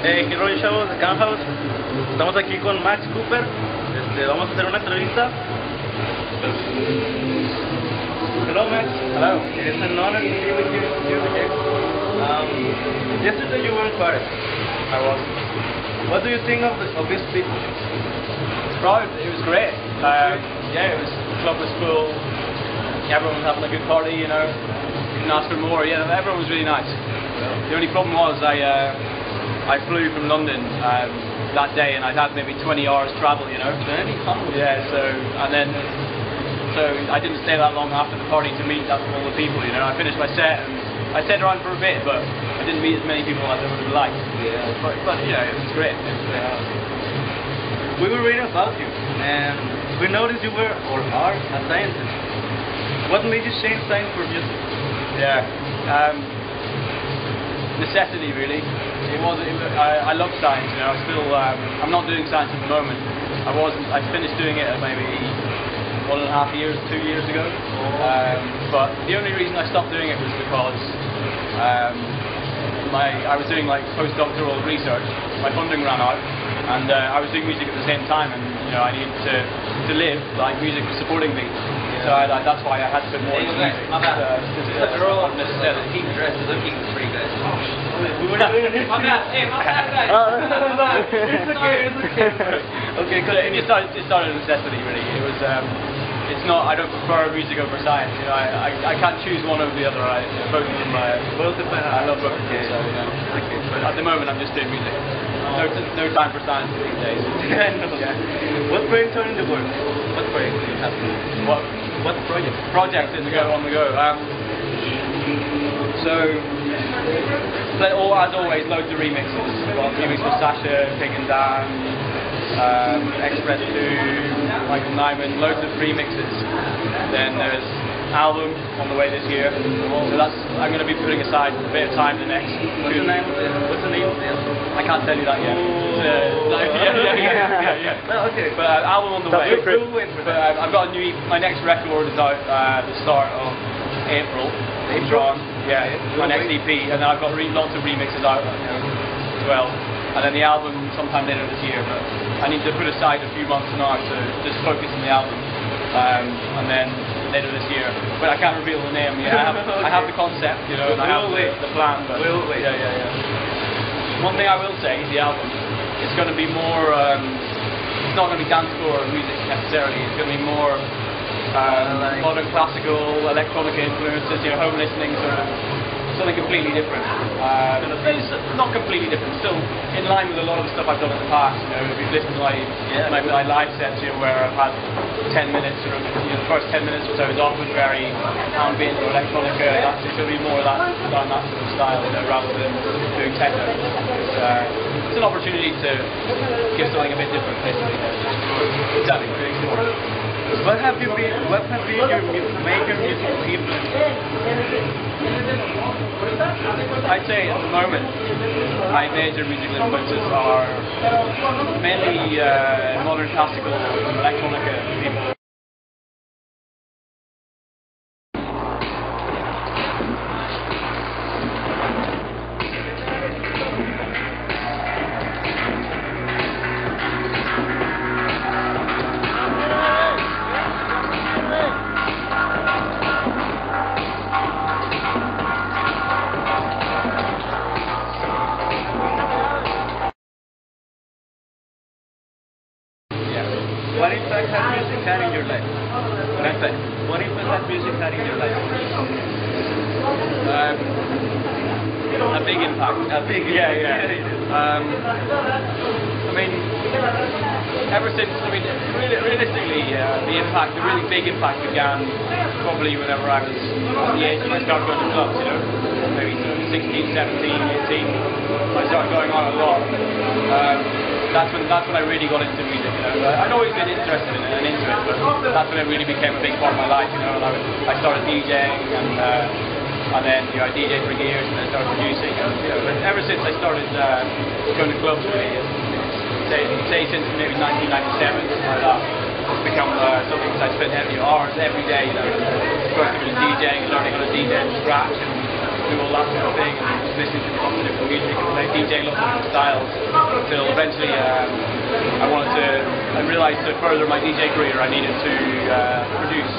¿Qué rollo, chavos de Canhouse? Estamos aquí con Max Cooper. Vamos a hacer una entrevista. Hello, Max. Hello. It's an honor to be with you here today. Yesterday you were in Paris. I was. What do you think of this speech? It was great. Yeah, it was. The club was full. Everyone was having a good party, you know. Couldn't ask for more. Yeah, everyone was really nice. The only problem was I flew from London that day, and I'd had maybe 20 hours travel, you know. 20 hours? Yeah. So I didn't stay that long after the party to meet all the people, you know. I finished my set and I stayed around for a bit, but I didn't meet as many people as I would have liked. Yeah. But you know, it was great. We were reading about you, and we noticed you were or are a scientist. What made you change science for music? Yeah, necessity really. I love science. You know, I'm not doing science at the moment. I finished doing it maybe 1.5 years, 2 years ago. But the only reason I stopped doing it was because I was doing like postdoctoral research. My funding ran out, and I was doing music at the same time, and you know I needed to live. Like music was supporting me. So that's why I had to put more into music. My bad. The girl necessarily keep dressed looking pretty good. My bad. Hey, my bad, guys. It's okay. Okay, because it started a necessity really. It was. It's not. I don't prefer music over science. You know, I can't choose one over the other. Both of them. I love both. Okay. So, you know, okay. But at the moment, I'm just doing music. No time for science these days. Yeah. What projects are in the works? What projects do you have? What projects? Projects on the go. As always, loads of remixes. We've got remix with Sasha, Pig and Dan, Express 2, Michael Nyman, loads of remixes. Then there's album on the way this year. So I'm going to be putting aside a bit of time the next. What's the name of the album? I can't tell you that yet. Oh, okay. But album on the way. We'll wait for that. I've got my next record is out the start of April. Yeah, my next EP, and then I've got lots of remixes out as well. And then the album sometime later this year. But I need to put aside a few months now to just focus on the album, and then later this year. But I can't reveal the name yet. I have the concept, you know, and I have the plan. But we'll wait. Yeah. One thing I will say, the album, it's going to be more. It's not going to be dance floor music necessarily. It's going to be more modern classical, electronic influences. You know, home listening, sort of something completely different. It's not completely different. Still in line with a lot of the stuff I've done in the past. You know, if you've listened to my live sets, you know, where I've had 10 minutes, sort of, you know, the first 10 minutes or so is often very ambient or electronica. It's going to be more of that sort of style, you know, rather than doing techno. It's an opportunity to give something a bit different, basically. Exactly, really similar. What have been your major musical influences? I'd say at the moment my major musical influences are mainly modern classical electronica people. What impact has music had in your life? What impact has music had in your life? A big impact. Yeah. I mean, ever since, realistically, the really big impact began probably whenever I was at the age when I started going to clubs, you know, maybe 16, 17, 18. I started going on a lot. That's when I really got into music. You know, I'd always been interested in it and into it, but that's when it really became a big part of my life. You know, and I started DJing, and then I DJed for years, and then started producing. But ever since I started going to clubs, really, say since maybe 1997, something like that, it's become something that I spent heavy hours every day. You know, first of all DJing, learning how to DJ from scratch, and do all that sort of thing, and listening to lots of different music and play DJ lots of different styles, until eventually I realised to further my DJ career I needed to produce.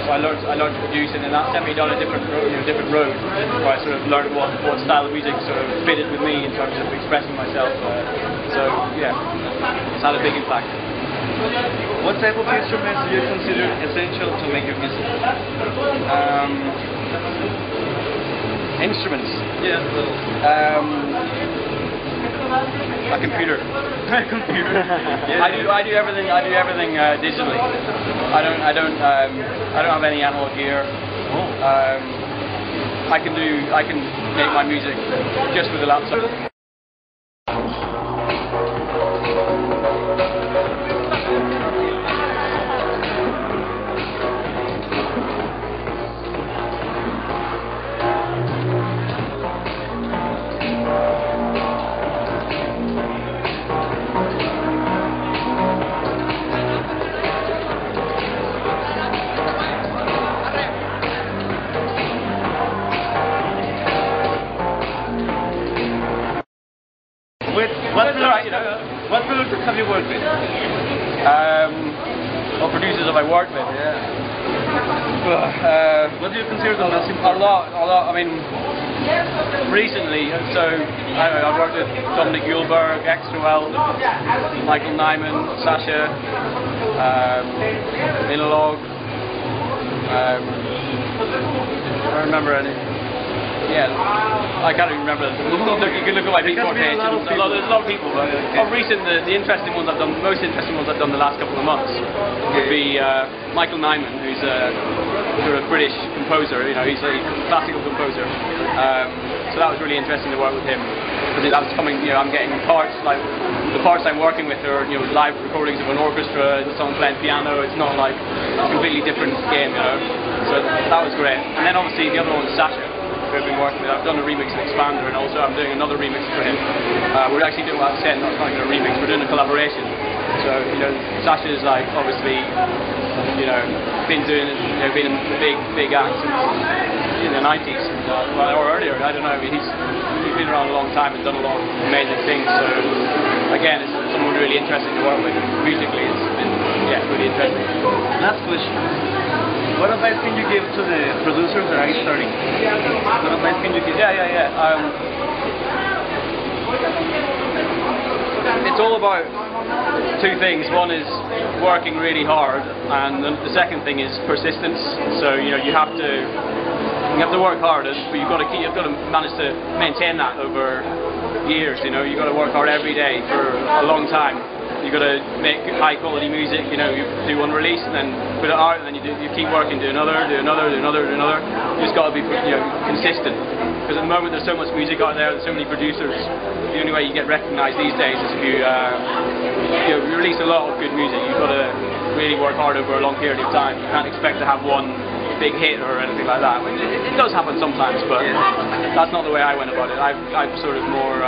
So I learned to produce, and then that sent me down a different road, where I sort of learned what style of music sort of fitted with me in terms of expressing myself. So yeah, it's had a big impact. What type of instruments do you consider essential to make your music? Instruments. Yeah. A computer. A computer. Yeah. I do everything digitally. I don't have any analog gear. I can make my music just with a laptop. What producers have you worked with? What producers have I worked with? Yeah. What do you consider the most important? A lot. I mean, recently, so I've worked with Dominic Yulberg, Extrawell, Michael Nyman, Sasha, Minolog. I don't remember any. Yeah, I can't even remember. You can look at my Beatport page. There's a lot of people. But of recent, the interesting ones I've done, most interesting ones I've done the last couple of months would be Michael Nyman, who's a sort of British composer. You know, he's a classical composer. So that was really interesting to work with him, because that's coming. You know, I'm getting parts like the parts I'm working with are live recordings of an orchestra and someone playing piano. It's not like a completely different game. So that was great. And then obviously the other one's Sasha, who I've been working with. I've done a remix of Expander, and also I'm doing another remix for him. We're actually doing what I said, not even a remix, we're doing a collaboration. So, Sasha's like obviously, been doing, been in the big act since in the 90s, or earlier, I don't know. I mean, he's been around a long time and done a lot of amazing things. So, again, it's someone really interesting to work with. Musically, it's been, really interesting. Last question. What advice can you give to the producers that are starting? What advice can you give? It's all about two things. One is working really hard, and the second thing is persistence. So you have to work hard, but you've got to manage to maintain that over years. You've got to work hard every day for a long time. You've got to make high quality music. You do one release and then put it out, and then you keep working, do another. You just got to be consistent, because at the moment there's so much music out there, there's so many producers. The only way you get recognised these days is if you release a lot of good music. You've got to really work hard over a long period of time. You can't expect to have one big hit or anything like that. It does happen sometimes, but that's not the way I went about it. I've sort of more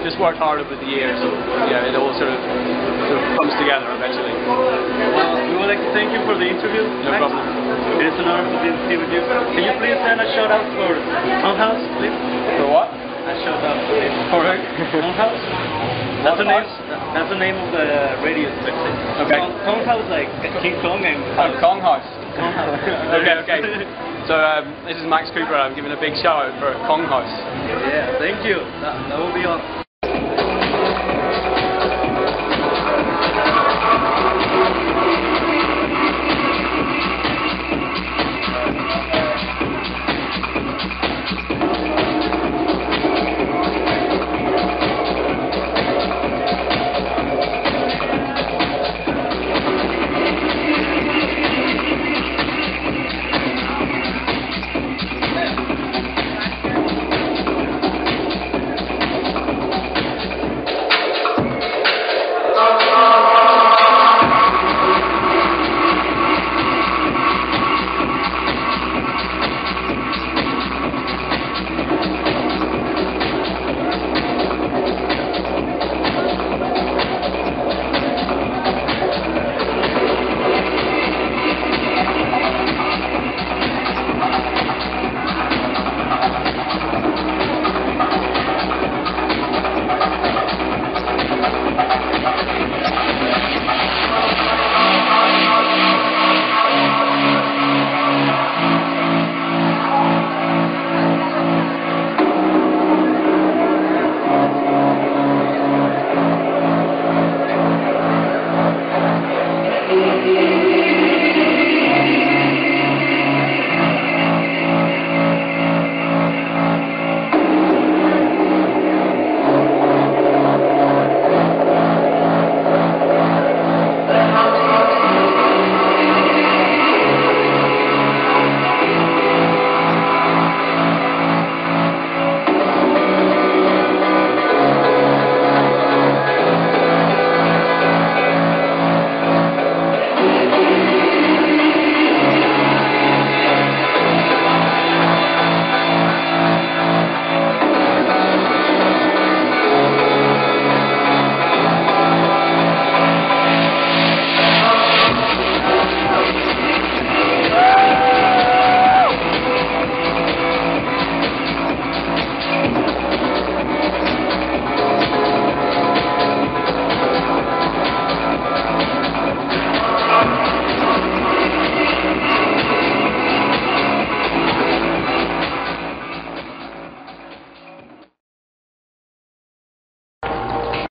just worked hard over the years, and it all sort of comes together eventually. Well, we would like to thank you for the interview. No problem. It is an honor to be here with you. Can you please send a shout out for Townhouse, please? For what? A shout out for Townhouse. That's the name of the radio website. Okay. Townhouse, like King Kong and House. Konghouse. Okay. So this is Max Cooper. I'm giving a big shout out for Konghouse. Yeah, thank you. That will be all.